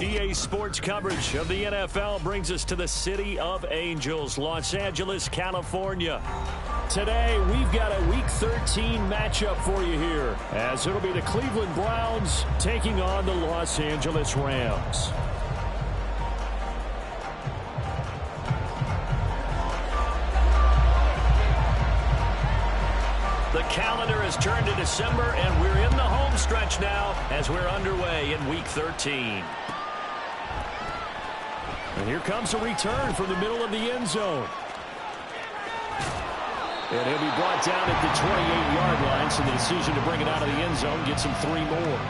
EA Sports coverage of the NFL brings us to the City of Angels, Los Angeles, California. Today, we've got a Week 13 matchup for you here, as it'll be the Cleveland Browns taking on the Los Angeles Rams. The calendar has turned to December, and we're in the home stretch now as we're underway in Week 13. And here comes a return from the middle of the end zone. And he'll be brought down at the 28-yard line, so the decision to bring it out of the end zone gets him 3 more.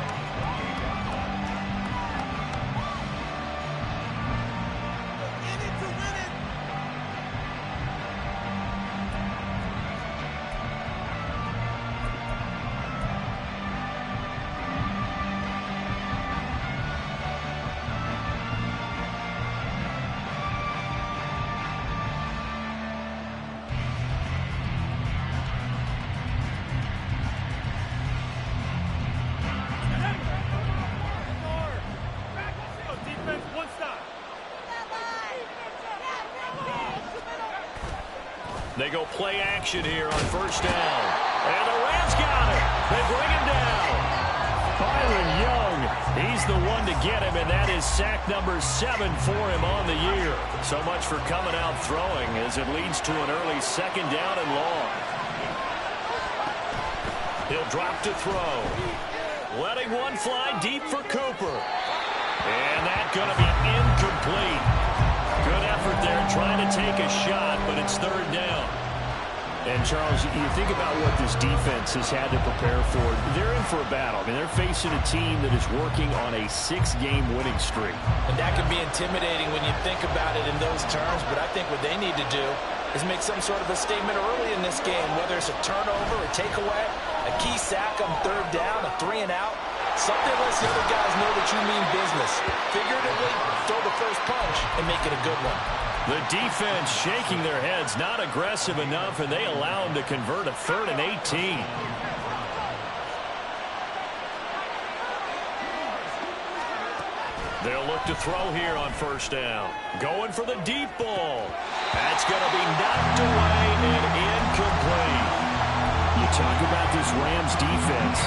They go play action here on first down. And the Rams got it. They bring him down. Byron Young, he's the one to get him, and that is sack number 7 for him on the year. So much for coming out throwing as it leads to an early second down and long. He'll drop to throw. Letting one fly deep for Cooper. And that's going to be incomplete. Good effort there trying to take a shot, but it's third down. And, Charles, you think about what this defense has had to prepare for. They're in for a battle. I mean, they're facing a team that is working on a 6-game winning streak. And that can be intimidating when you think about it in those terms, but I think what they need to do is make some sort of a statement early in this game, whether it's a turnover, a takeaway, a key sack on third down, a 3 and out. Something lets the other guys know that you mean business. Figuratively, throw the first punch and make it a good one. The defense shaking their heads, not aggressive enough, and they allow him to convert a 3rd and 18. They'll look to throw here on first down. Going for the deep ball. That's going to be knocked away and incomplete. You talk about this Rams defense.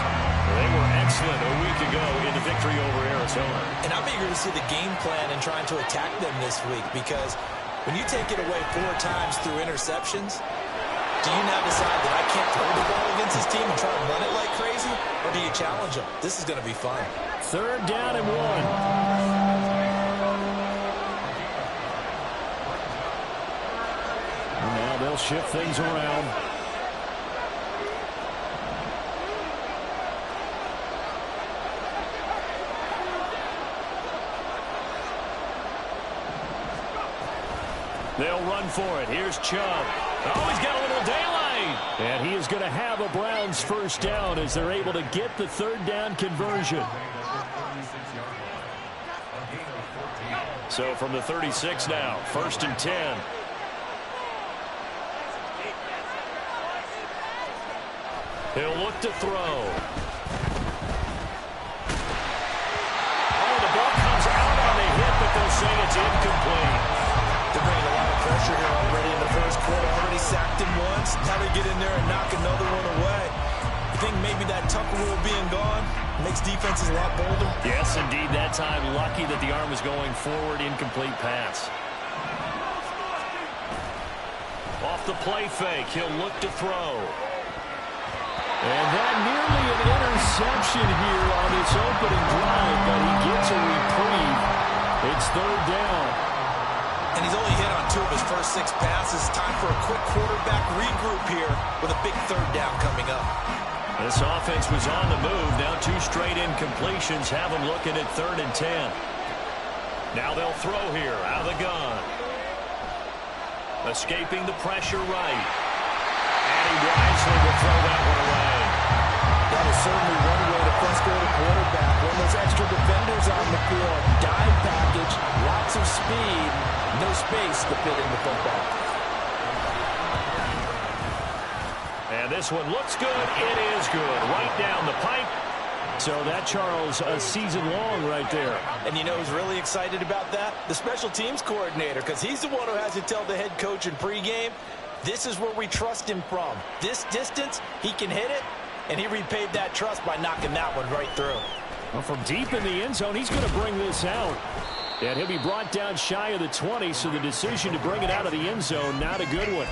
They were excellent a week ago in the victory over Arizona. And I'm eager to see the game plan and trying to attack them this week, because when you take it away 4 times through interceptions, do you now decide that I can't throw the ball against this team and try to run it like crazy? Or do you challenge them? This is going to be fun. 3rd down and 1. And now they'll shift things around. They'll run for it. Here's Chubb. Oh, he's got a little daylight. And he is going to have a Browns first down as they're able to get the 3rd down conversion. So from the 36 now, 1st and 10. He'll look to throw. Oh, the ball comes out on the hit, but they'll say it's incomplete. They're bringing a lot of pressure here already in the first quarter. Already sacked him once. Now they get in there and knock another one away. You think maybe that Tucker rule being gone makes defenses a lot bolder? Yes, indeed. That time, lucky that the arm was going forward. Incomplete pass. Off the play fake. He'll look to throw. And that nearly an interception here on its opening drive, but he gets a reprieve. It's 3rd down. And he's only hit on 2 of his first 6 passes. Time for a quick quarterback regroup here with a big 3rd down coming up. This offense was on the move. Now 2 straight incompletions have them looking at 3rd and 10. Now they'll throw here out of the gun. Escaping the pressure right. And he wisely will throw that one away. That is certainly one way to frustrate a quarterback. When there's extra defenders on the field, dime package, lots of speed, no space to fit in the football. And this one looks good. It is good. Right down the pipe. So that, Charles, a season long right there. And you know who's really excited about that? The special teams coordinator, because he's the one who has to tell the head coach in pregame, this is where we trust him from. This distance, he can hit it, and he repaid that trust by knocking that one right through. Well, from deep in the end zone, he's going to bring this out. And he'll be brought down shy of the 20, so the decision to bring it out of the end zone, not a good one.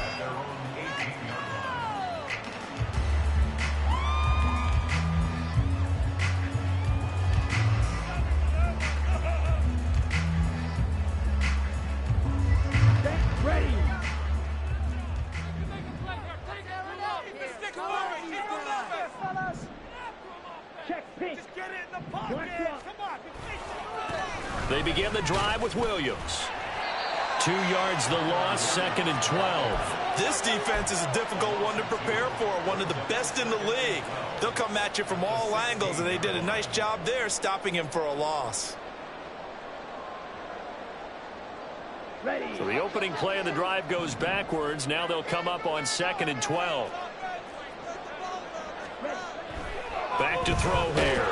They begin the drive with Williams. 2 yards the loss, 2nd and 12. This defense is a difficult one to prepare for, one of the best in the league. They'll come at you from all angles, and they did a nice job there stopping him for a loss. So the opening play of the drive goes backwards. Now they'll come up on 2nd and 12. Back to throw here.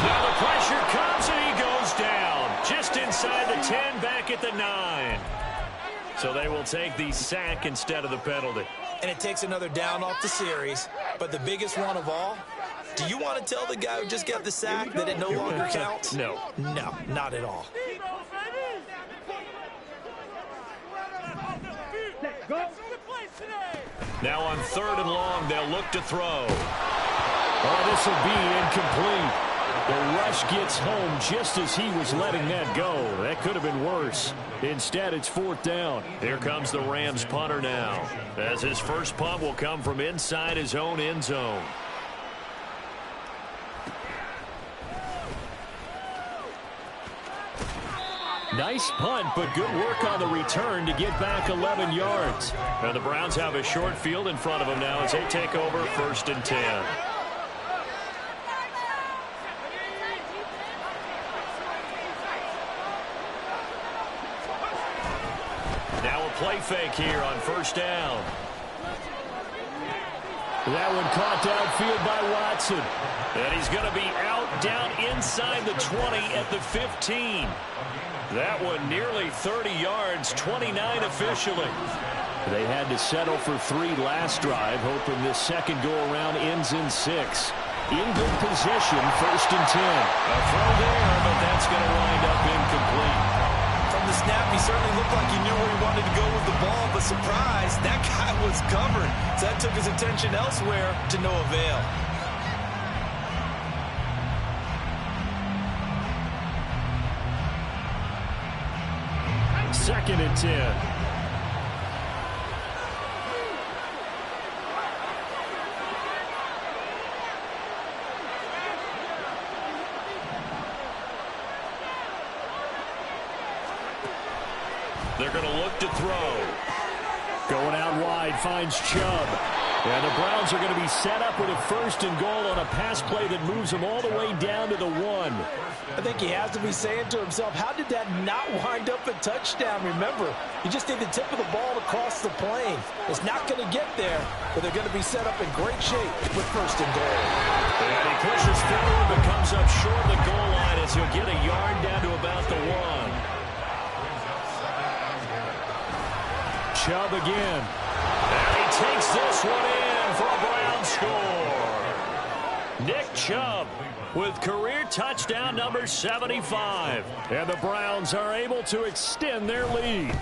Now the pressure comes, and he goes down. Just inside the 10, back at the 9. So they will take the sack instead of the penalty. And it takes another down off the series. But the biggest one of all, do you want to tell the guy who just got the sack that it no longer counts? No. No, not at all. Now on 3rd and long, they'll look to throw. Oh, this will be incomplete. The rush gets home just as he was letting that go. That could have been worse. Instead, it's 4th down. Here comes the Rams punter now, as his first punt will come from inside his own end zone. Nice punt, but good work on the return to get back 11 yards. And the Browns have a short field in front of them now as they take over 1st and 10. Now a play fake here on 1st down. That one caught downfield by Watson. And he's going to be out down inside the 20 at the 15. That one nearly 30 yards, 29 officially. They had to settle for 3 last drive, hoping this second go-around ends in 6. In good position, 1st and 10. A throw there, but that's going to wind up incomplete. From the snap, he certainly looked like he knew where he wanted to go with the ball, but surprise, that guy was covered. So that took his attention elsewhere to no avail. Second and 10. They're going to look to throw. Going out wide, finds Chubb. And the Browns are going to be set up with a 1st and goal on a pass play that moves them all the way down to the 1. I think he has to be saying to himself, how did that not wind up a touchdown? Remember, you just need the tip of the ball to cross the plane. It's not going to get there, but they're going to be set up in great shape with 1st and goal. And he pushes forward but comes up short of the goal line as he'll get a yard down to about the 1. Chubb again. And he takes this one in for a Brown score. Nick Chubb with career touchdown number 75. And the Browns are able to extend their lead.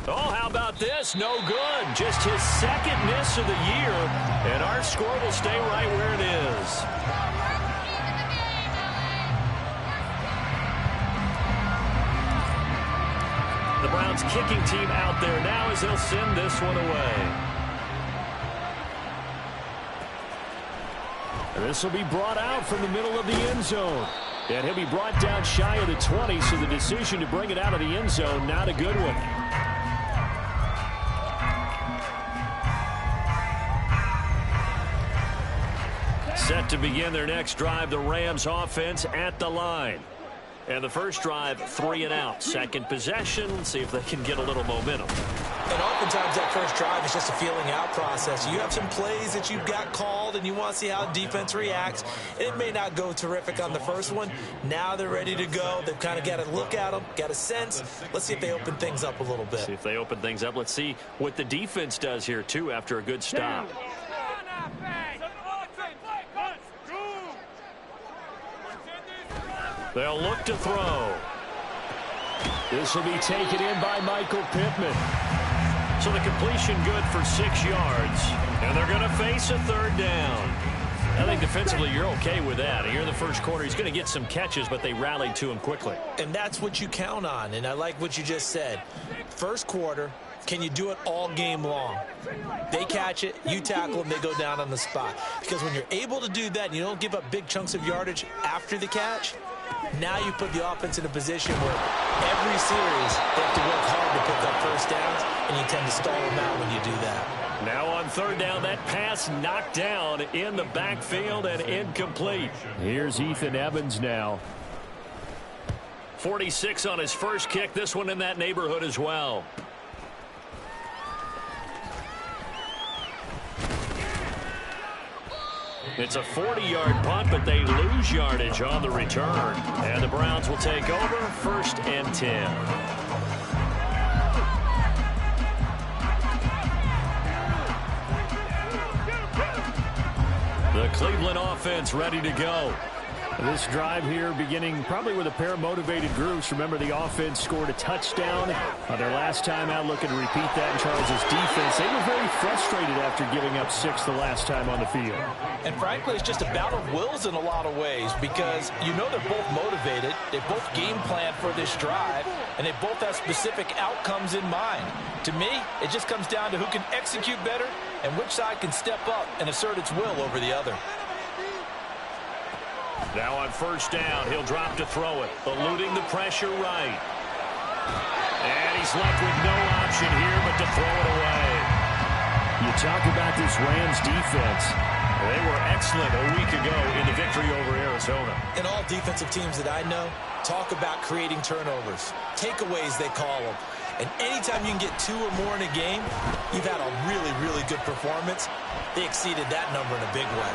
Oh, how about this? No good. Just his 2nd miss of the year. And our score will stay right where it is. The Browns kicking team out there now as they'll send this one away. And this will be brought out from the middle of the end zone. And he'll be brought down shy of the 20, so the decision to bring it out of the end zone, not a good one. Set to begin their next drive, the Rams offense at the line. And the first drive, 3 and out. Second possession, see if they can get a little momentum. And oftentimes that first drive is just a feeling out process. You have some plays that you've got called and you want to see how defense reacts. It may not go terrific on the first one. Now they're ready to go. They've kind of got to look at them, got a sense. Let's see if they open things up a little bit. See if they open things up. Let's see what the defense does here, too, after a good stop. They'll look to throw. This will be taken in by Michael Pittman. So the completion good for 6 yards. And they're going to face a third down. I think defensively you're okay with that. Here in the first quarter, he's going to get some catches, but they rallied to him quickly. And that's what you count on. And I like what you just said. First quarter, can you do it all game long? They catch it, you tackle them, they go down on the spot. Because when you're able to do that and you don't give up big chunks of yardage after the catch, now you put the offense in a position where every series they have to work hard to pick up first downs, and you tend to stall them out when you do that. Now on third down, that pass knocked down in the backfield and incomplete. Here's Ethan Evans now. 46 on his first kick. This one in that neighborhood as well. It's a 40-yard punt, but they lose yardage on the return. And the Browns will take over, 1st and 10. The Cleveland offense ready to go. This drive here beginning probably with a pair of motivated groups. Remember, the offense scored a touchdown their last time out, looking to repeat that in Charles' defense. They were very frustrated after giving up 6 the last time on the field. And frankly, it's just a battle of wills in a lot of ways, because you know they're both motivated, they both game plan for this drive, and they both have specific outcomes in mind. To me, it just comes down to who can execute better and which side can step up and assert its will over the other. Now on first down, he'll drop to throw it, eluding the pressure right. And he's left with no option here but to throw it away. You talk about this Rams defense. They were excellent a week ago in the victory over Arizona. And all defensive teams that I know talk about creating turnovers. Takeaways, they call them. And anytime you can get 2 or more in a game, you've had a really, really good performance. They exceeded that number in a big way.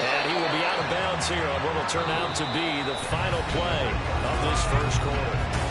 And he will be out of bounds here on what will turn out to be the final play of this first quarter.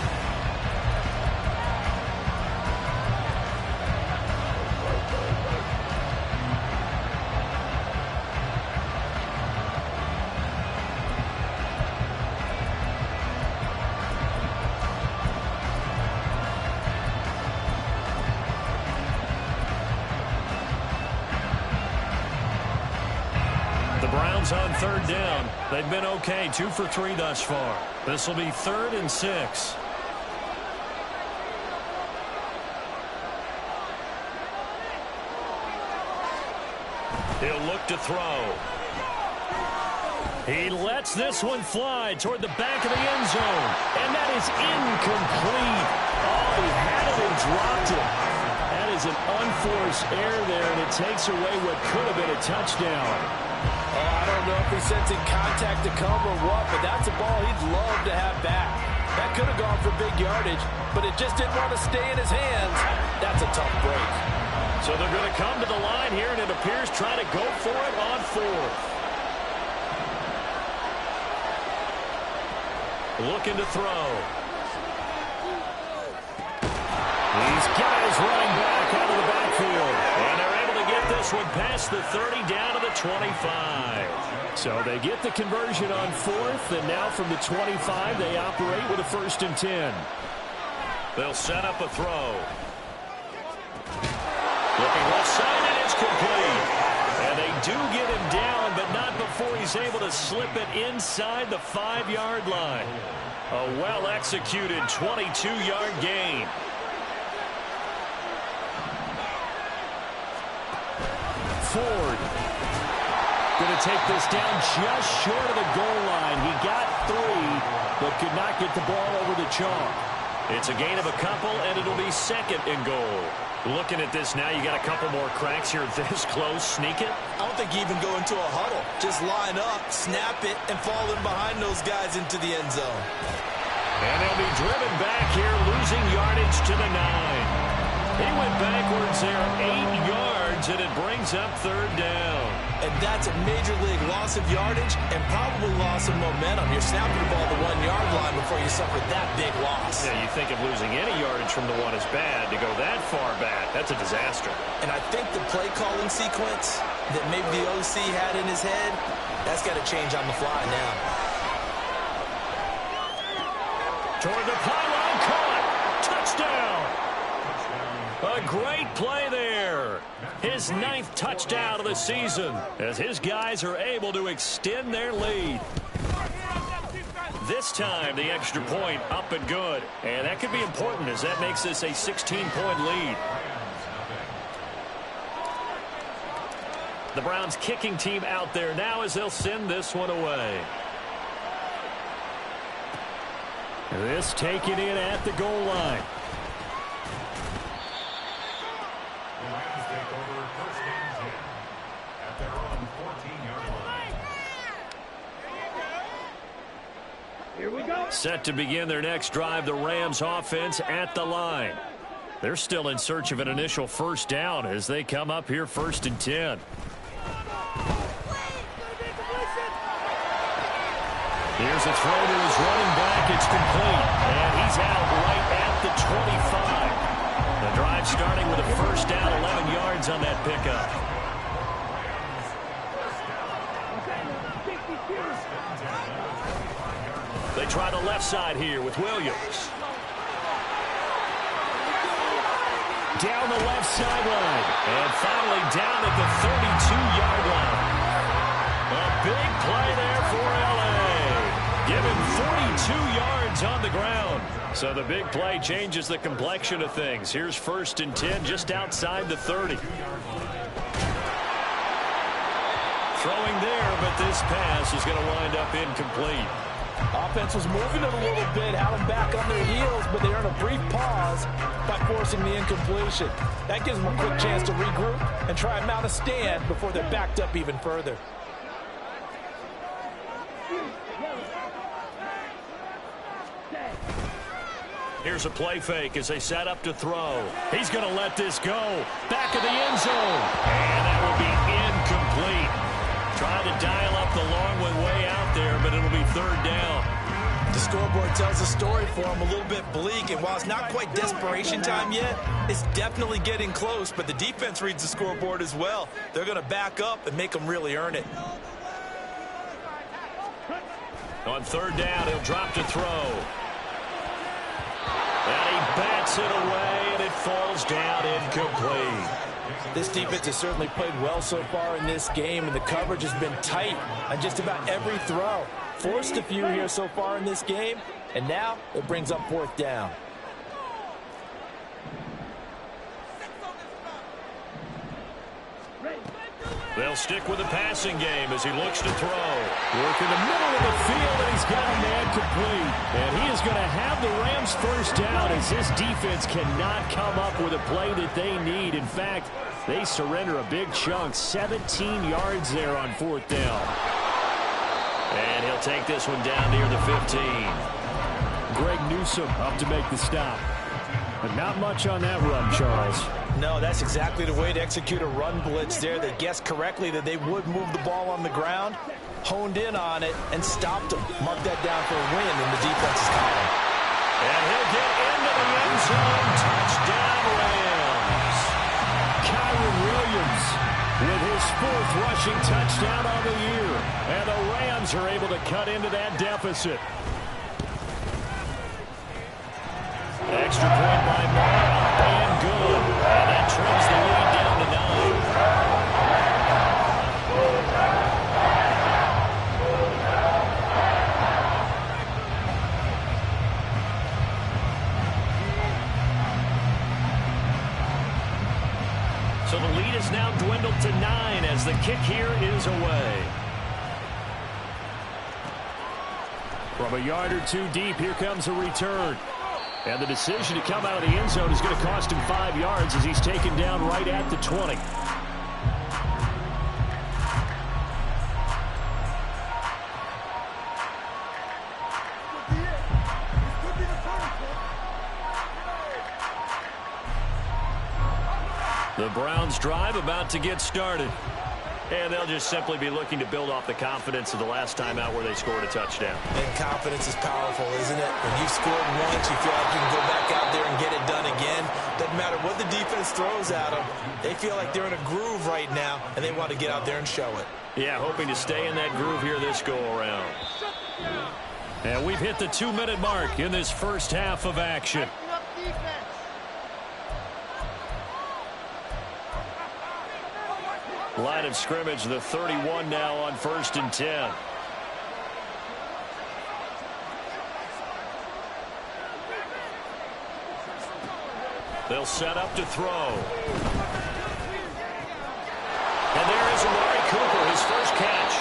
Browns on third down. They've been okay, 2 for 3 thus far. This will be 3rd and 6. He'll look to throw. He lets this one fly toward the back of the end zone. And that is incomplete. Oh, he had it and dropped it. That is an unforced error there, and it takes away what could have been a touchdown. Oh, I don't know if he's sensing contact to come or what, but that's a ball he'd love to have back. That could have gone for big yardage, but it just didn't want to stay in his hands. That's a tough break. So they're going to come to the line here, and it appears trying to go for it on 4th. Looking to throw. He's got his running back out of the backfield. And they're able to get this one past the 30 down to the 25. So they get the conversion on 4th, and now from the 25 they operate with a 1st and 10. They'll set up a throw. Looking left side, and it's complete. And they do get him down, but not before he's able to slip it inside the 5-yard line. A well-executed 22-yard gain. Ford going to take this down just short of the goal line. He got 3, but could not get the ball over the chalk. It's a gain of a couple, and it'll be 2nd and goal. Looking at this now, you got a couple more cracks here this close. Sneak it? I don't think you even go into a huddle. Just line up, snap it, and fall in behind those guys into the end zone. And they'll be driven back here, losing yardage to the 9. He went backwards there 8 yards, and it brings up third down. And that's a major league loss of yardage and probably loss of momentum. You're snapping the ball to the 1 yard line before you suffer that big loss. Yeah, you think of losing any yardage from the 1 is bad. To go that far back, that's a disaster. And I think the play calling sequence that maybe the OC had in his head, that's got to change on the fly now. Toward the pylon, caught. Touchdown. A great play there. His 9th touchdown of the season as his guys are able to extend their lead. This time, the extra point up and good. And that could be important as that makes this a 16-point lead. The Browns kicking team out there now as they'll send this one away. This taken in at the goal line. Here we go. Set to begin their next drive, the Rams offense at the line. They're still in search of an initial first down as they come up here 1st and 10. Here's a throw to his running back. It's complete. And he's out right at the 25. The drive starting with a first down, 11 yards on that pickup. They try the left side here with Williams. Down the left sideline. And finally down at the 32-yard line. A big play there for L.A. Given 42 yards on the ground. So the big play changes the complexion of things. Here's 1st and 10 just outside the 30. Throwing there, but this pass is going to wind up incomplete. Offense was moving it a little bit, had them back on their heels, but they earned a brief pause by forcing the incompletion. That gives them a quick chance to regroup and try and mount a stand before they're backed up even further. Here's a play fake as they set up to throw. He's going to let this go. Back of the end zone. And that will be incomplete. Trying to dial up the long one way out there, but it'll be third down. The scoreboard tells a story for him, a little bit bleak, and while it's not quite desperation time yet, it's definitely getting close, but the defense reads the scoreboard as well. They're going to back up and make them really earn it. On third down, he'll drop to throw. And he bats it away, and it falls down incomplete. This defense has certainly played well so far in this game, and the coverage has been tight on just about every throw. Forced a few here so far in this game, and now it brings up 4th down. They'll stick with the passing game as he looks to throw. Work in the middle of the field, and he's got a man complete. And he is going to have the Rams first down as this defense cannot come up with a play that they need. In fact, they surrender a big chunk, 17 yards there on 4th down. And he'll take this one down near the 15. Greg Newsome up to make the stop. But not much on that run, Charles. No, that's exactly the way to execute a run blitz there. They guessed correctly that they would move the ball on the ground, honed in on it, and stopped them. Mark that down for a win in the defense's column. And he'll get into the end zone. Touchdown, Rams. Kyron Williams with his 4th rushing touchdown on the year. And the Rams are able to cut into that deficit. Extra point by Moore, and good. And that trims the lead down to 9. So the lead is now dwindled to 9 as the kick here is away. From a yard or two deep, here comes a return. And the decision to come out of the end zone is going to cost him 5 yards as he's taken down right at the 20. The Browns drive about to get started. And they'll just simply be looking to build off the confidence of the last time out where they scored a touchdown. And confidence is powerful, isn't it? When you've scored once, you feel like you can go back out there and get it done again. Doesn't matter what the defense throws at them. They feel like they're in a groove right now, and they want to get out there and show it. Yeah, hoping to stay in that groove here this go-around. And we've hit the 2-minute mark in this first half of action. Line of scrimmage, the 31 now on 1st and 10. They'll set up to throw. And there is Amari Cooper, his first catch.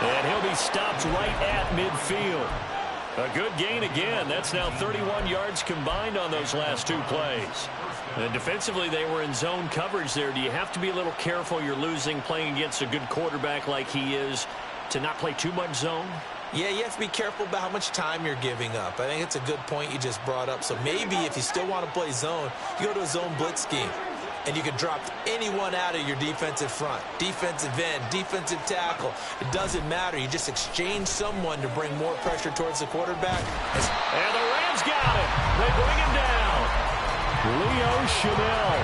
And he'll be stopped right at midfield. A good gain again. That's now 31 yards combined on those last 2 plays. And defensively, they were in zone coverage there. Do you have to be a little careful? You're losing, playing against a good quarterback like he is, to not play too much zone? Yeah, you have to be careful about how much time you're giving up. I think it's a good point you just brought up. So maybe if you still want to play zone, you go to a zone blitz scheme. And you can drop anyone out of your defensive front. Defensive end, defensive tackle. It doesn't matter. You just exchange someone to bring more pressure towards the quarterback. And the Rams got it. They bring him down. Leo Chanel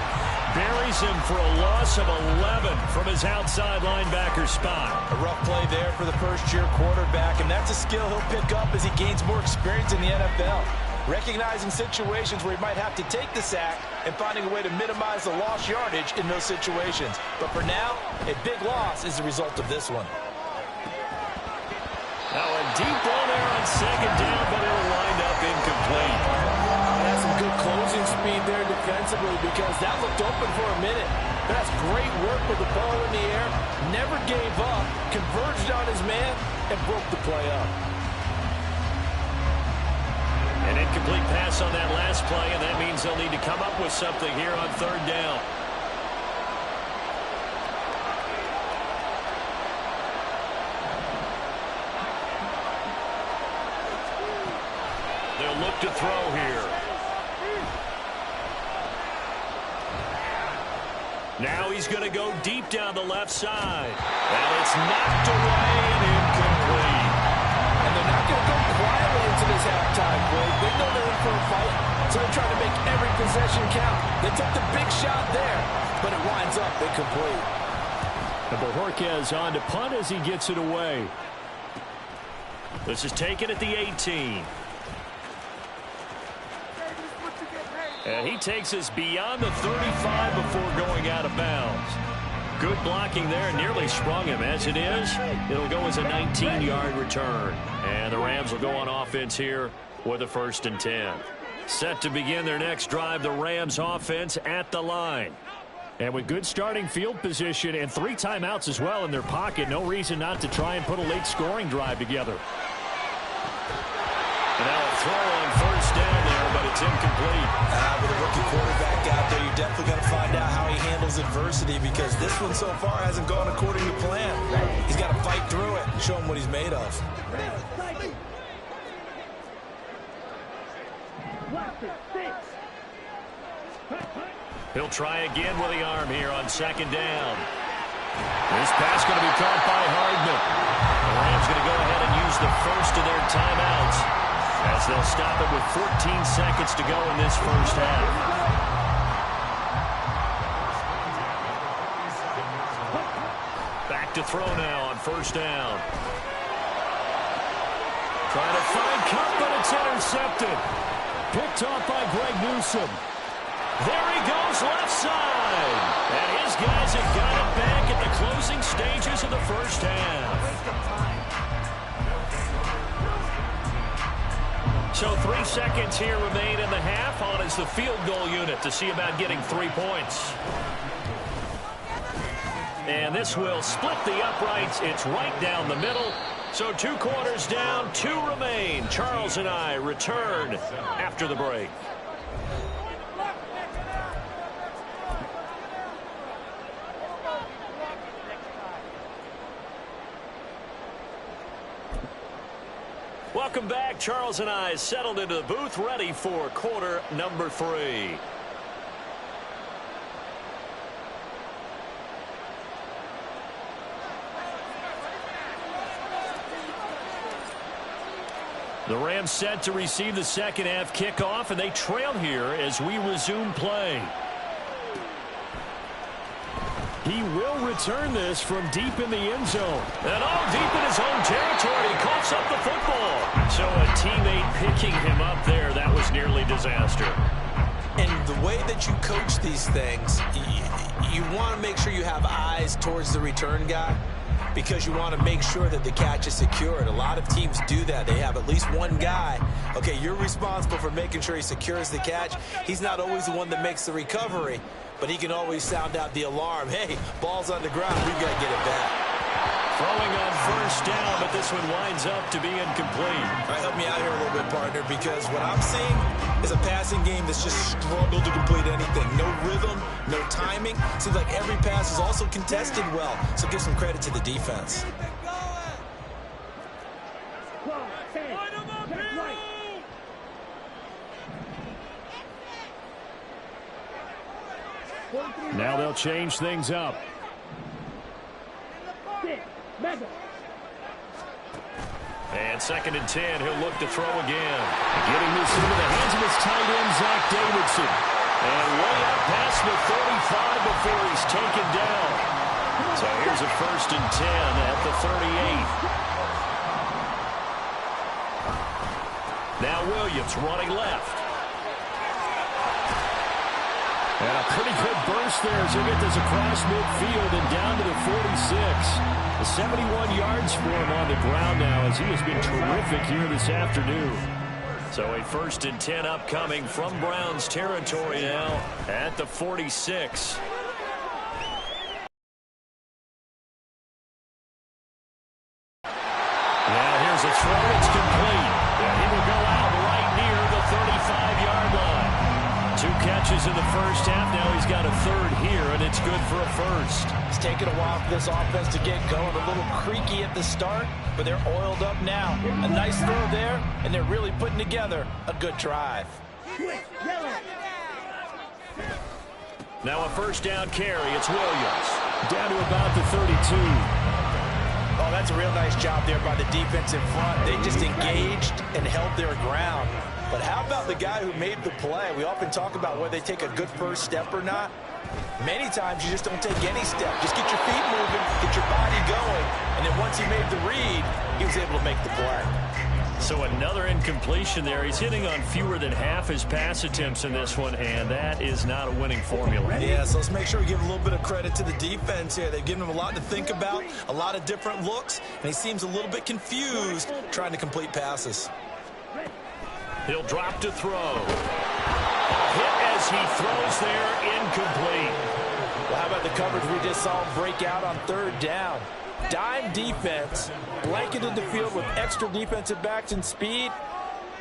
buries him for a loss of 11 from his outside linebacker spot. A rough play there for the first-year quarterback, and that's a skill he'll pick up as he gains more experience in the NFL. Recognizing situations where he might have to take the sack and finding a way to minimize the lost yardage in those situations. But for now, a big loss is the result of this one. Now a deep ball there on 2nd down, but it'll wind up incomplete. That's some good closing speed there defensively because that looked open for a minute. That's great work with the ball in the air. Never gave up, converged on his man, and broke the play up. An incomplete pass on that last play, and that means they'll need to come up with something here on 3rd down. They'll look to throw here. Now he's going to go deep down the left side. And it's knocked away and incomplete. And they're not going to go quietly into this halftime break. They know they're in for a fight, so they're trying to make every possession count. They took the big shot there, but it winds up incomplete. And Bojorquez on to punt as he gets it away. This is taken at the 18. And he takes us beyond the 35 before going out of bounds. Good blocking there, nearly sprung him. As it is, it'll go as a 19-yard return. And the Rams will go on offense here with a 1st and 10. Set to begin their next drive, the Rams offense at the line. And with good starting field position and 3 timeouts as well in their pocket, no reason not to try and put a late scoring drive together. And now a throw on 1st down there, but it's incomplete. With a rookie quarterback out there, you're definitely going to find out how he handles adversity because this one so far hasn't gone according to plan. He's got to fight through it and show him what he's made of. He'll try again with the arm here on 2nd down. This pass going to be caught by Hardman. The Rams going to go ahead and use the first of their timeouts as they'll stop it with 14 seconds to go in this first half. Back to throw now on 1st down. Trying to find Cup, but it's intercepted. Picked off by Greg Newsome. There he goes left side. And his guys have got it back at the closing stages of the first half. So 3 seconds here remain in the half. On is the field goal unit to see about getting 3 points. And this will split the uprights. It's right down the middle. So 2 quarters down, 2 remain. Charles and I return after the break. Welcome back. Charles and I settled into the booth, ready for quarter number 3. The Rams set to receive the second half kickoff, and they trail here as we resume play. He will return this from deep in the end zone. And deep in his own territory, he coughs up the football. So a teammate picking him up there, that was nearly disaster. And the way that you coach these things, you want to make sure you have eyes towards the return guy, because you want to make sure that the catch is secured. A lot of teams do that. They have at least one guy. Okay, you're responsible for making sure he secures the catch. He's not always the one that makes the recovery, but he can always sound out the alarm. Hey, ball's on the ground. We've got to get it back. Throwing on first down, but this one winds up to be incomplete. All right, help me out here a little bit, partner, because what I'm seeing is a passing game that's just struggled to complete anything. No rhythm, no timing. Seems like every pass is also contested well, so give some credit to the defense. Now they'll change things up. And 2nd and 10, he'll look to throw again. Getting this into the hands of his tight end, Zach Davidson. And way up past the 35 before he's taken down. So here's a 1st and 10 at the 38. Now Williams running left. And a pretty good burst there as he gets this across midfield and down to the 46. 71 yards for him on the ground now as he has been terrific here this afternoon. So a 1st and 10 upcoming from Browns territory now at the 46. Now here's a throw. It's complete. And he will go out right near the 35-yard line. 2 catches in the first half. Now he's got a 3rd here, and it's good for a 1st. It's taken a while for this offense to get going. A little creaky at the start, but they're oiled up now. A nice throw there, and they're really putting together a good drive. Now a 1st down carry. It's Williams. Down to about the 32. Oh, that's a real nice job there by the defense in front. They just engaged and held their ground. But how about the guy who made the play? We often talk about whether they take a good first step or not. Many times you just don't take any step. Just get your feet moving, get your body going, and then once he made the read, he was able to make the play. So another incompletion there. He's hitting on fewer than half his pass attempts in this one, and that is not a winning formula. Yeah, so let's make sure we give a little bit of credit to the defense here. They've given him a lot to think about, a lot of different looks, and he seems a little bit confused trying to complete passes. He'll drop to throw. Hit as he throws there, incomplete. Well, how about the coverage we just saw him break out on 3rd down? Dime defense, blanketed the field with extra defensive backs and speed,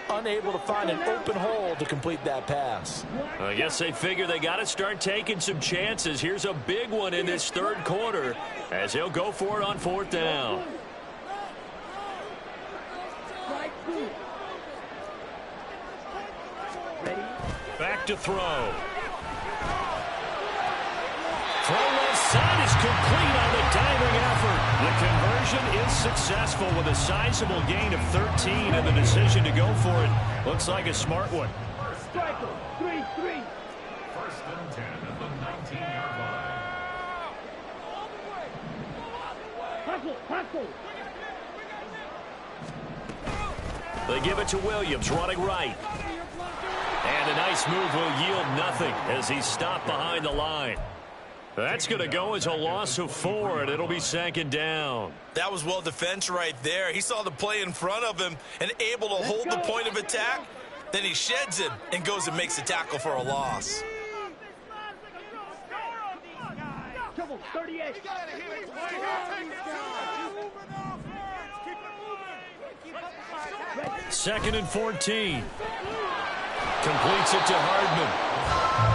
unable to find an open hole to complete that pass. I guess they figure they got to start taking some chances. Here's a big one in this 3rd quarter as he'll go for it on 4th down. Back to throw. Throw left side is complete on the diving effort. The conversion is successful with a sizable gain of 13, and the decision to go for it looks like a smart one. Striker, 3-3. 1st and 10 at the 19-yard line. Hustle. They give it to Williams, running right. And a nice move will yield nothing as he's stopped behind the line. That's going to go as a loss of 4, and it'll be 2nd down. That was well defense right there. He saw the play in front of him and able to hold the point of attack. Then he sheds him and goes and makes a tackle for a loss. 38. 2nd and 14. Completes it to Hardman.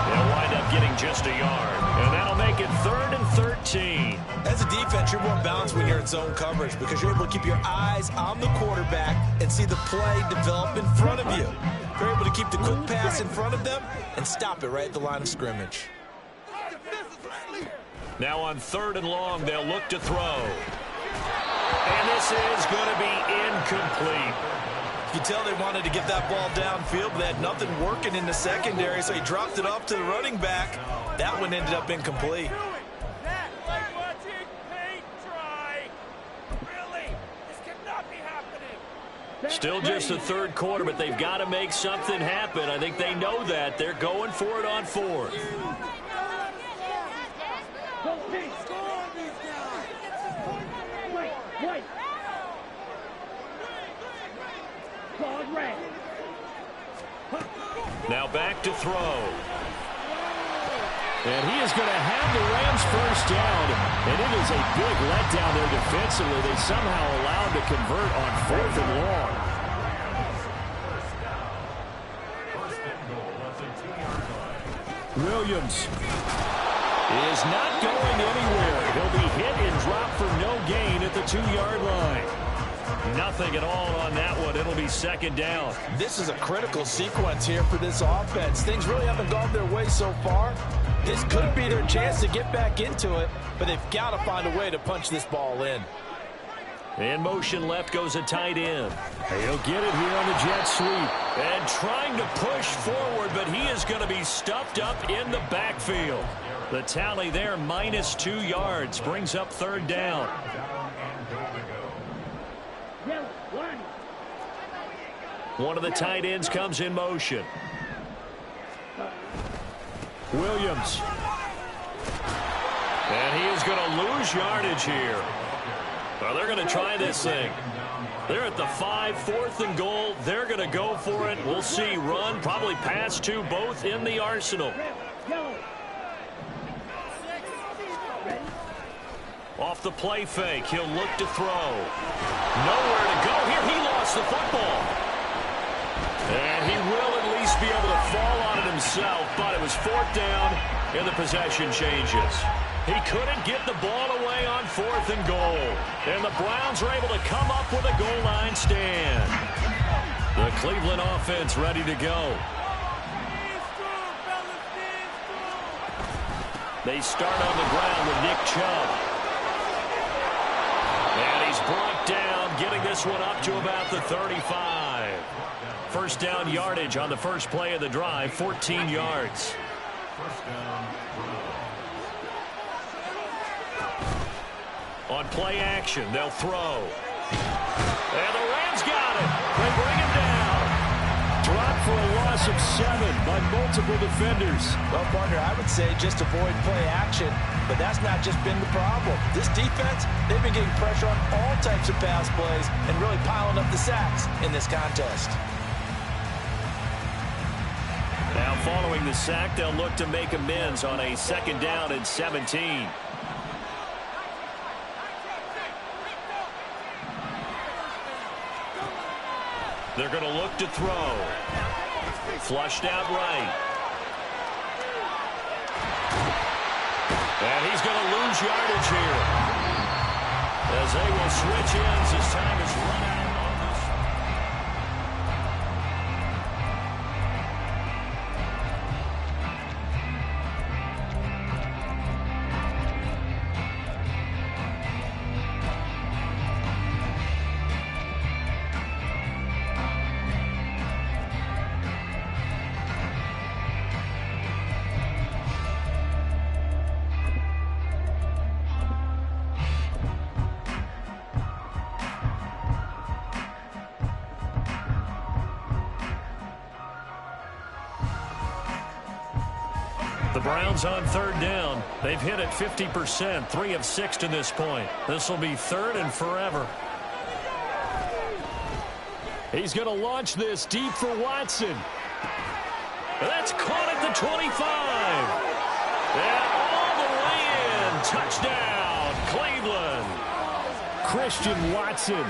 They'll wind up getting just a yard. And that'll make it 3rd and 13. As a defense, you're more balanced when you're in zone coverage because you're able to keep your eyes on the quarterback and see the play develop in front of you. You're able to keep the quick pass in front of them and stop it right at the line of scrimmage. Now on 3rd and long, they'll look to throw. And this is going to be incomplete. You could tell they wanted to get that ball downfield, but they had nothing working in the secondary, so he dropped it off to the running back. That one ended up incomplete. Still just the third quarter, but they've got to make something happen. I think they know that. They're going for it on fourth. Now back to throw. And he is going to have the Rams first down. And it is a big letdown there defensively. They somehow allowed to convert on 4th and long. Williams is not going anywhere. He'll be hit and dropped for no gain at the 2-yard line. Nothing at all on that one. It'll be second down. This is a critical sequence here for this offense. Things really haven't gone their way so far. This could be their chance to get back into it, but they've got to find a way to punch this ball in. In motion left goes a tight end. He'll get it here on the jet sweep. And trying to push forward, but he is going to be stuffed up in the backfield. The tally there, -2 yards, brings up third down. One of the tight ends comes in motion. Williams. And he is going to lose yardage here. Well, they're going to try this thing. They're at the 5, 4th and goal. They're going to go for it. We'll see. Run, probably pass to both in the arsenal. Off the play fake. He'll look to throw. Nowhere to go here. He lost the football. And he will at least be able to fall on it himself, but it was 4th down, and the possession changes. He couldn't get the ball away on 4th and goal. And the Browns are able to come up with a goal line stand. The Cleveland offense ready to go. They start on the ground with Nick Chubb. And he's brought down, getting this one up to about the 35. First down yardage on the first play of the drive, 14 yards. On play action, they'll throw. And the Rams got it. They bring him down. Dropped for a loss of 7 by multiple defenders. Well, partner, I would say just avoid play action, but that's not just been the problem. This defense, they've been getting pressure on all types of pass plays and really piling up the sacks in this contest. Now following the sack, they'll look to make amends on a 2nd down and 17. They're going to look to throw. Flushed out right. And he's going to lose yardage here. As they will switch ends as time is run out. The Browns on 3rd down. They've hit it 50%, 3 of 6 to this point. This will be 3rd and forever. He's going to launch this deep for Watson. That's caught at the 25. And all the way in. Touchdown, Cleveland. Christian Watson.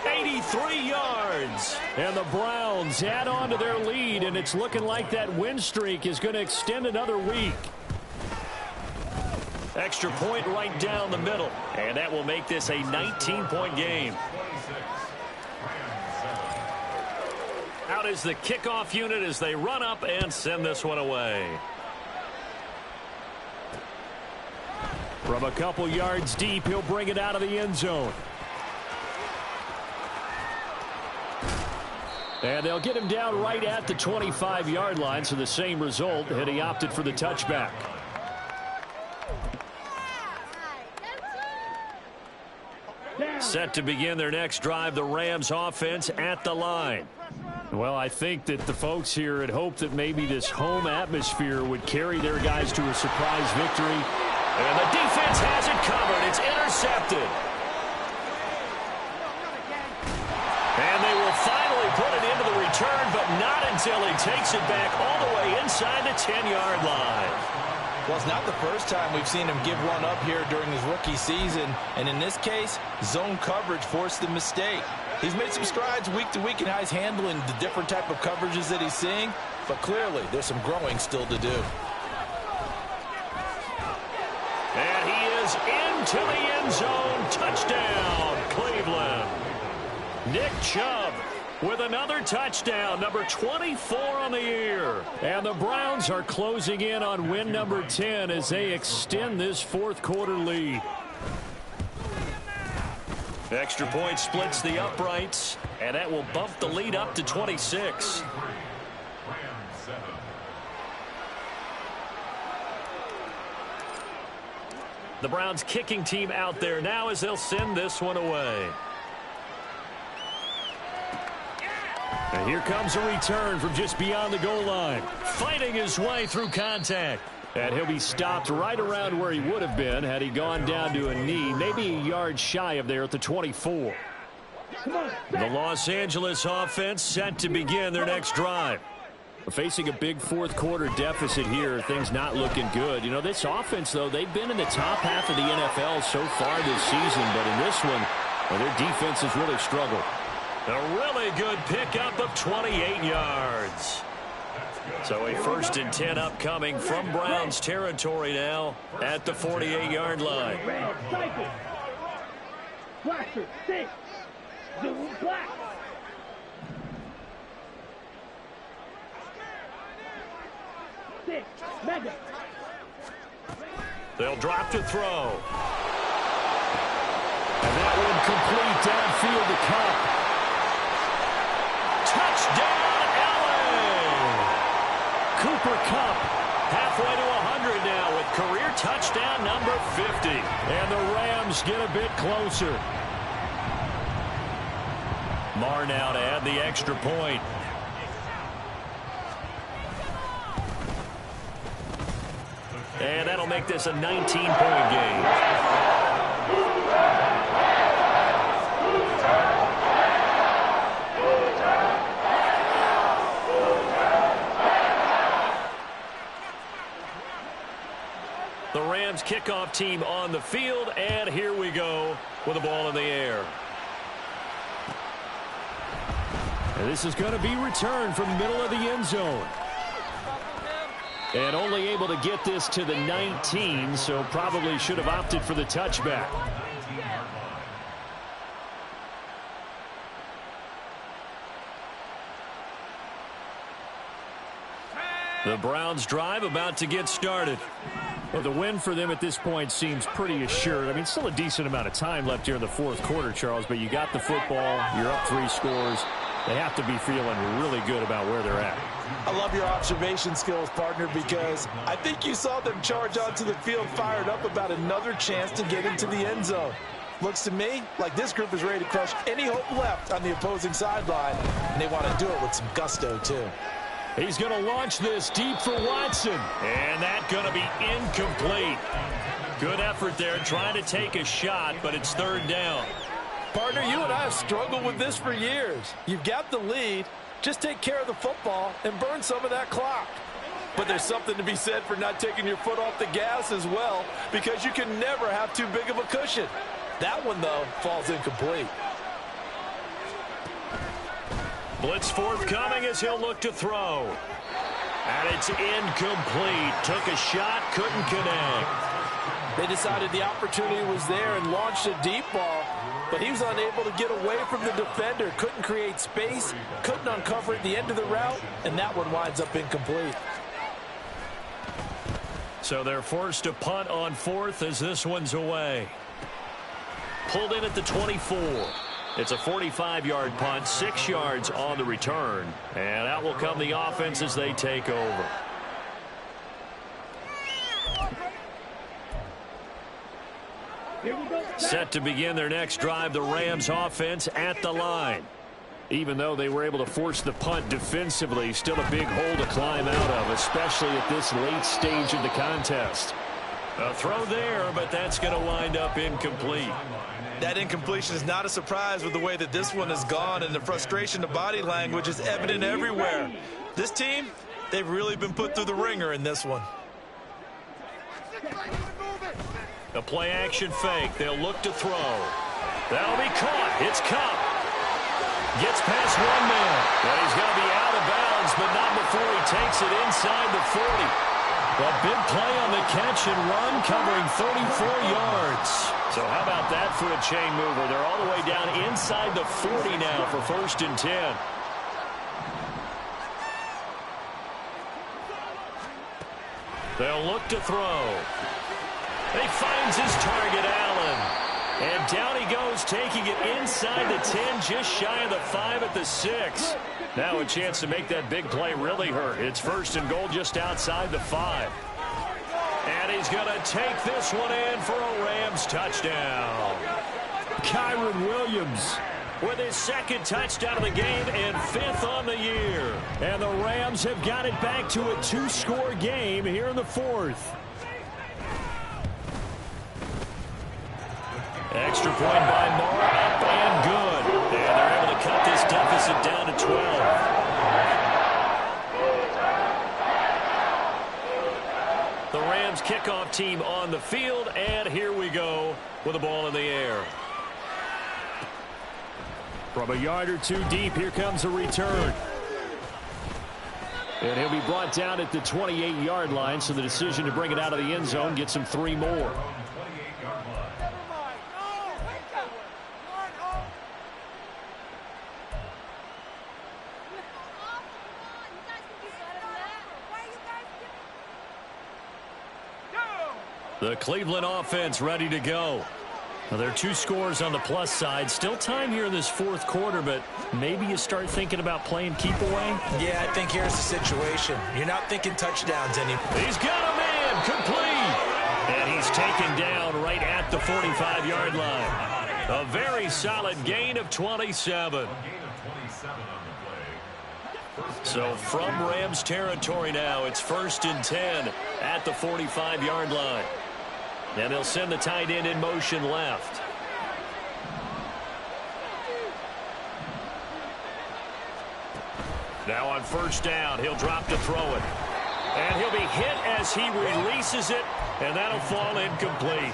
83 yards. And the Browns add on to their lead, and it's looking like that win streak is going to extend another week. Extra point right down the middle, and that will make this a 19-point game. Out is the kickoff unit as they run up and send this one away. From a couple yards deep, he'll bring it out of the end zone. And they'll get him down right at the 25-yard line, so the same result, and he opted for the touchback. Set to begin their next drive, the Rams offense at the line. Well, I think that the folks here had hoped that maybe this home atmosphere would carry their guys to a surprise victory. And the defense has it covered. It's intercepted. And they will finally put it into the return, but not until he takes it back all the way inside the 10-yard line. Well, it's not the first time we've seen him give one up here during his rookie season. And in this case, zone coverage forced the mistake. He's made some strides week to week in how he's handling the different type of coverages that he's seeing. But clearly, there's some growing still to do. And he is into the end zone. Touchdown, Cleveland. Nick Chubb with another touchdown, number 24 on the year. And the Browns are closing in on win number 10 as they extend this fourth quarter lead. Extra point splits the uprights, and that will bump the lead up to 26. The Browns kicking team out there now as they'll send this one away. And here comes a return from just beyond the goal line. Fighting his way through contact. And he'll be stopped right around where he would have been had he gone down to a knee, maybe a yard shy of there at the 24. The Los Angeles offense set to begin their next drive. Facing a big fourth quarter deficit here, things not looking good. You know, this offense, though, they've been in the top half of the NFL so far this season, but in this one, well, their defense has really struggled. A really good pickup of 28 yards. So a 1st and 10 upcoming from Browns territory now at the 48-yard line. Red, cycle. Blaster, 6. Zoom, black. Six, mega. They'll drop to throw. And that one complete downfield to Cup. Touchdown, LA! Cooper Kupp halfway to 100 now with career touchdown number 50. And the Rams get a bit closer. Marr now to add the extra point. And that'll make this a 19-point game. The Rams kickoff team on the field, and here we go with the ball in the air. And this is going to be returned from the middle of the end zone. And only able to get this to the 19, so probably should have opted for the touchback. The Browns drive about to get started. Well, the win for them at this point seems pretty assured. I mean, still a decent amount of time left here in the fourth quarter, Charles, but you got the football, you're up 3 scores. They have to be feeling really good about where they're at. I love your observation skills, partner, because I think you saw them charge onto the field fired up about another chance to get into the end zone. Looks to me like this group is ready to crush any hope left on the opposing sideline, and they want to do it with some gusto, too. He's going to launch this deep for Watson. And that's going to be incomplete. Good effort there trying to take a shot, but it's 3rd down. Partner, you and I have struggled with this for years. You've got the lead. Just take care of the football and burn some of that clock. But there's something to be said for not taking your foot off the gas as well, because you can never have too big of a cushion. That one, though, falls incomplete. Blitz forthcoming as he'll look to throw. And it's incomplete. Took a shot, couldn't connect. They decided the opportunity was there and launched a deep ball, but he was unable to get away from the defender. Couldn't create space, couldn't uncover at the end of the route, and that one winds up incomplete. So they're forced to punt on 4th as this one's away. Pulled in at the 24. It's a 45-yard punt, 6 yards on the return. And out will come the offense as they take over. Set to begin their next drive, the Rams offense at the line. Even though they were able to force the punt defensively, still a big hole to climb out of, especially at this late stage of the contest. A throw there, but that's going to wind up incomplete. That incompletion is not a surprise with the way that this one has gone, and the frustration, the body language is evident everywhere. This team, they've really been put through the ringer in this one. A play-action fake. They'll look to throw. That'll be caught. It's Cup. Gets past one man. But he's going to be out of bounds, but not before he takes it inside the 40. A big play on the catch and run, covering 34 yards. So how about that for a chain mover? They're all the way down inside the 40 now for 1st and 10. They'll look to throw. He finds his target, Allen. And down he goes, taking it inside the 10, just shy of the 5 at the 6. Now a chance to make that big play really hurt. It's 1st and goal just outside the 5. And he's going to take this one in for a Rams touchdown. Kyron Williams with his 2nd touchdown of the game and 5th on the year. And the Rams have got it back to a 2-score game here in the 4th. Extra point by Moore, up and good. And they're able to cut this deficit down to 12. The Rams kickoff team on the field, and here we go with the ball in the air. From a yard or two deep, here comes a return. And he'll be brought down at the 28-yard line, so the decision to bring it out of the end zone gets him 3 more. The Cleveland offense ready to go. Now, there are 2 scores on the plus side. Still time here in this 4th quarter, but maybe you start thinking about playing keep away. Yeah, I think here's the situation. You're not thinking touchdowns anymore. He's got a man complete. And he's taken down right at the 45-yard line. A very solid gain of 27. So from Rams territory now, it's 1st and 10 at the 45-yard line. And he'll send the tight end in motion left. Now on 1st down, he'll drop to throw it. And he'll be hit as he releases it, and that'll fall incomplete.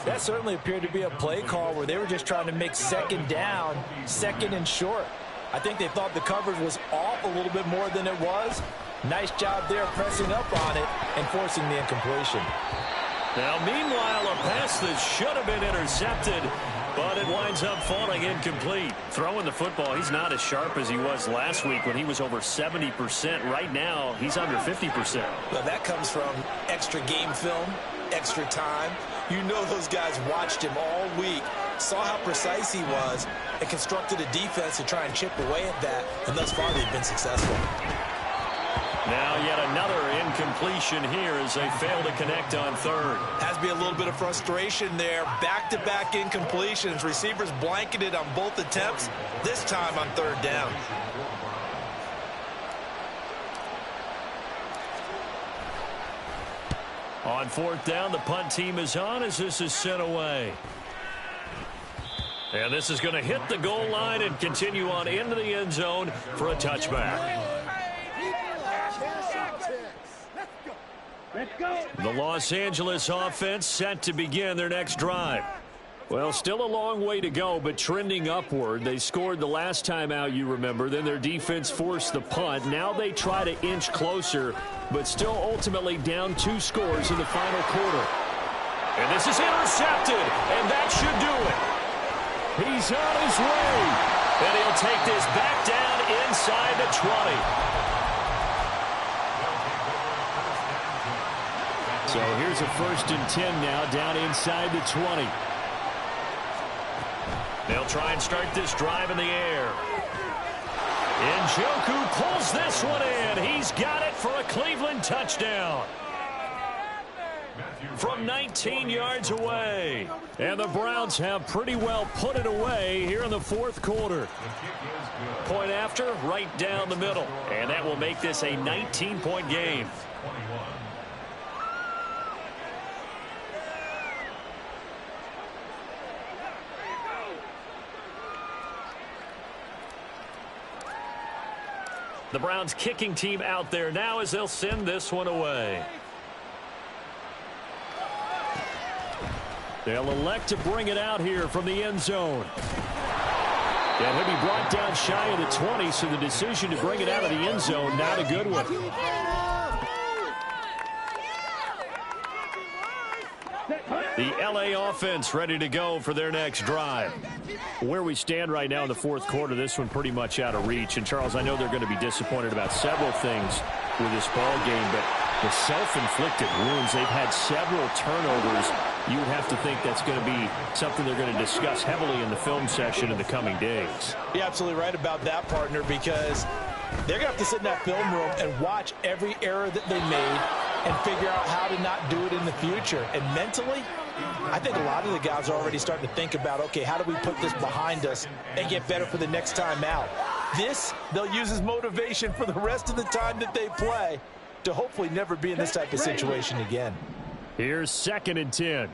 That certainly appeared to be a play call where they were just trying to make 2nd down, 2nd and short. I think they thought the coverage was off a little bit more than it was. Nice job there pressing up on it and forcing the incompletion. Now, meanwhile, a pass that should have been intercepted, but it winds up falling incomplete. Throwing the football, he's not as sharp as he was last week when he was over 70%. Right now, he's under 50%. Well, that comes from extra game film, extra time. You know those guys watched him all week, saw how precise he was, and constructed a defense to try and chip away at that, and thus far they've been successful. Now yet another incompletion here as they fail to connect on 3rd. Has to be a little bit of frustration there. Back-to-back incompletions. Receivers blanketed on both attempts, this time on 3rd down. On 4th down, the punt team is on as this is sent away. And this is going to hit the goal line and continue on into the end zone for a touchback. Let's go. The Los Angeles offense set to begin their next drive. Well, still a long way to go, but trending upward. They scored the last time out, you remember. Then their defense forced the punt. Now they try to inch closer, but still ultimately down 2 scores in the final quarter. And this is intercepted, and that should do it. He's on his way, and he'll take this back down inside the 20. So here's a 1st and 10 now down inside the 20. They'll try and start this drive in the air. Njoku pulls this one in. He's got it for a Cleveland touchdown from 19 yards away. And the Browns have pretty well put it away here in the fourth quarter. Point after, right down the middle. And that will make this a 19-point game. The Browns kicking team out there now as they'll send this one away. They'll elect to bring it out here from the end zone. And he'll be brought down shy of the 20, so the decision to bring it out of the end zone, not a good one. The LA offense ready to go for their next drive. Where we stand right now in the fourth quarter, this one pretty much out of reach. And, Charles, I know they're going to be disappointed about several things with this ball game, but the self-inflicted wounds, they've had several turnovers. You would have to think that's going to be something they're going to discuss heavily in the film session in the coming days. You're absolutely right about that, partner, because they're going to have to sit in that film room and watch every error that they made and figure out how to not do it in the future. And mentally, I think a lot of the guys are already starting to think about, okay, how do we put this behind us and get better for the next time out? This, they'll use as motivation for the rest of the time that they play to hopefully never be in this type of situation again. Here's 2nd and 10.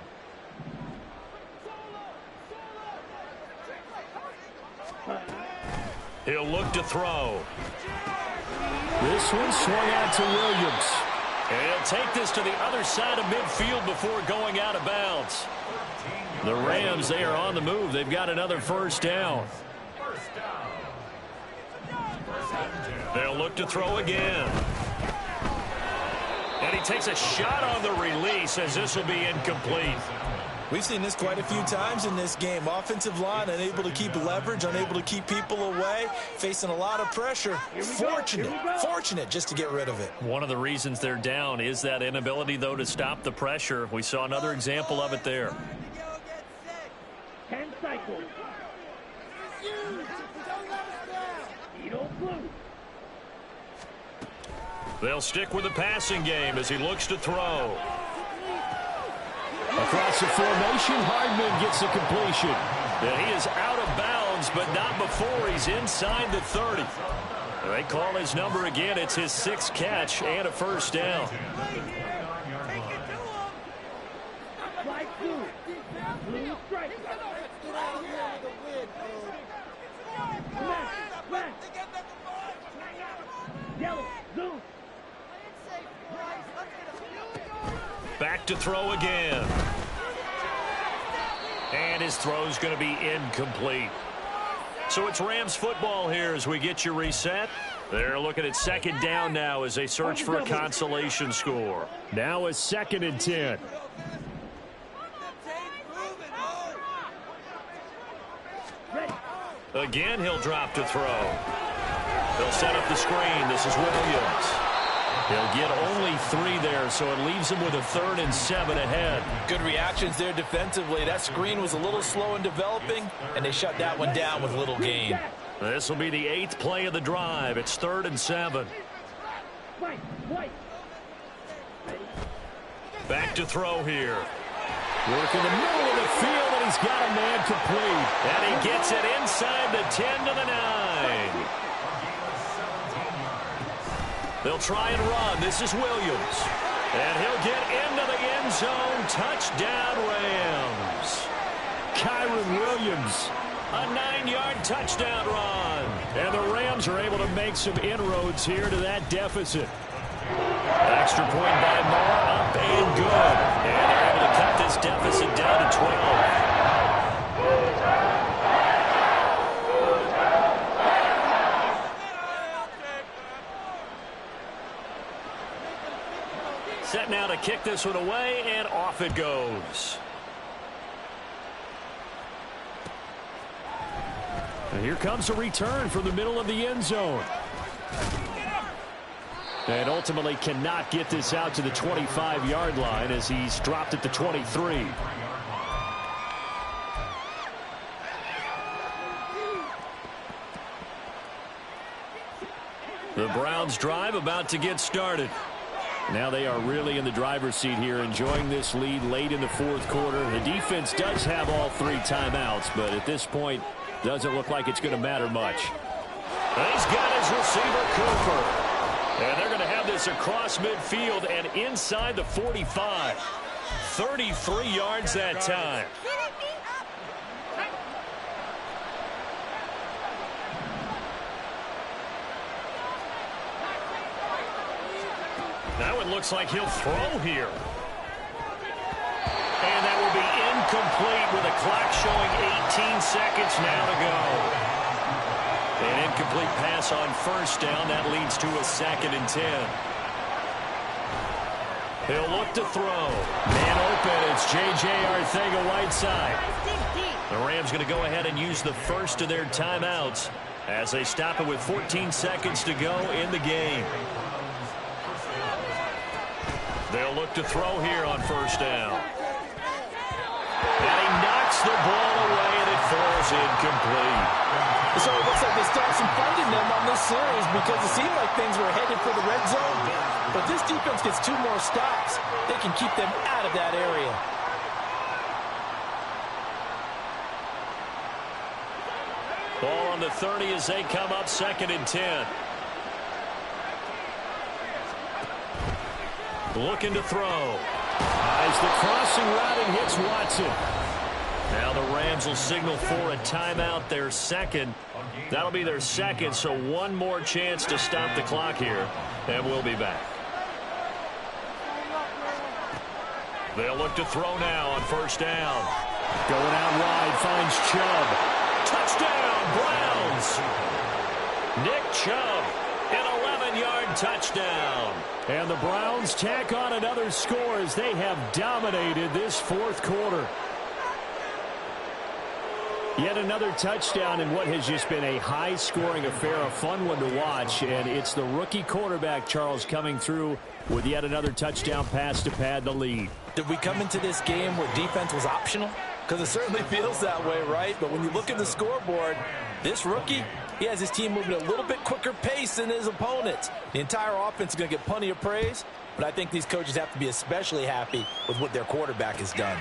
He'll look to throw. This one swung out to Williams. And he'll take this to the other side of midfield before going out of bounds. The Rams, they are on the move. They've got another first down. They'll look to throw again. And he takes a shot on the release as this will be incomplete. We've seen this quite a few times in this game. Offensive line unable to keep leverage, unable to keep people away, facing a lot of pressure. Fortunate just to get rid of it. One of the reasons they're down is that inability, though, to stop the pressure. We saw another example of it there. 10 cycles. They'll stick with the passing game as he looks to throw. Across the formation, Hardman gets the completion. And he is out of bounds, but not before he's inside the 30. They call his number again. It's his 6th catch and a first down. Back to throw again. And his throw's going to be incomplete. So it's Rams football here as we get you reset. They're looking at 2nd down now as they search for a consolation score. Now it's 2nd and 10. Again, he'll drop to throw. They'll set up the screen. This is Williams. He'll get only 3 there, so it leaves him with a 3rd and 7 ahead. Good reactions there defensively. That screen was a little slow in developing, and they shut that one down with little gain. This will be the 8th play of the drive. It's 3rd and 7. Back to throw here. Work in the middle of the field, and he's got a man complete. And he gets it inside the 10 to the 9. They'll try and run. This is Williams. And he'll get into the end zone. Touchdown, Rams. Kyron Williams, a 9-yard touchdown run. And the Rams are able to make some inroads here to that deficit. Extra point by Moore, up and good. And they're able to cut this deficit down to 12. Set now to kick this one away, and off it goes. And here comes a return from the middle of the end zone. And ultimately cannot get this out to the 25-yard line as he's dropped at the 23. The Browns drive about to get started. Now they are really in the driver's seat here, enjoying this lead late in the fourth quarter. The defense does have all 3 timeouts, but at this point, doesn't look like it's going to matter much. He's got his receiver, Cooper. And they're going to have this across midfield and inside the 45. 33 yards that time. Now it looks like he'll throw here. And that will be incomplete with a clock showing 18 seconds now to go. An incomplete pass on first down. That leads to a 2nd and 10. He'll look to throw. Man open. It's J.J. Arcega-Whiteside. The Rams going to go ahead and use the first of their timeouts as they stop it with 14 seconds to go in the game. They'll look to throw here on first down. And he knocks the ball away, and it falls incomplete. So it looks like they start some fighting them on this series because it seemed like things were headed for the red zone. But this defense gets 2 more stops. They can keep them out of that area. Ball on the 30 as they come up 2nd and 10. Looking to throw. Eyes the crossing route and hits Watson. Now the Rams will signal for a timeout, their 2nd. That'll be their 2nd, so 1 more chance to stop the clock here, and we'll be back. They'll look to throw now on first down. Going out wide, finds Chubb. Touchdown, Browns! Nick Chubb, an 11-yard touchdown. And the Browns tack on another score as they have dominated this fourth quarter. Yet another touchdown in what has just been a high-scoring affair, a fun one to watch. And it's the rookie quarterback, Charles, coming through with yet another touchdown pass to pad the lead. Did we come into this game where defense was optional? Because it certainly feels that way, right? But when you look at the scoreboard, this rookie, he has his team moving at a little bit quicker pace than his opponents. The entire offense is going to get plenty of praise, but I think these coaches have to be especially happy with what their quarterback has done.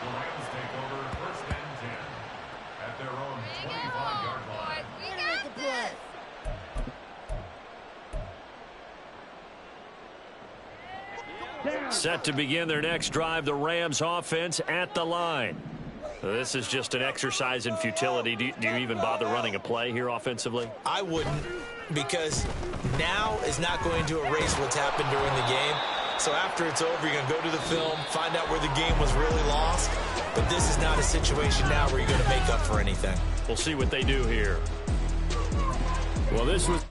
The Rams take over 1st and 10 at their own 25-yard line. Set to begin their next drive, the Rams offense at the line. This is just an exercise in futility. Do you even bother running a play here offensively? I wouldn't, because now is not going to erase what's happened during the game. So after it's over, you're going to go to the film, find out where the game was really lost. But this is not a situation now where you're going to make up for anything. We'll see what they do here. Well, this was...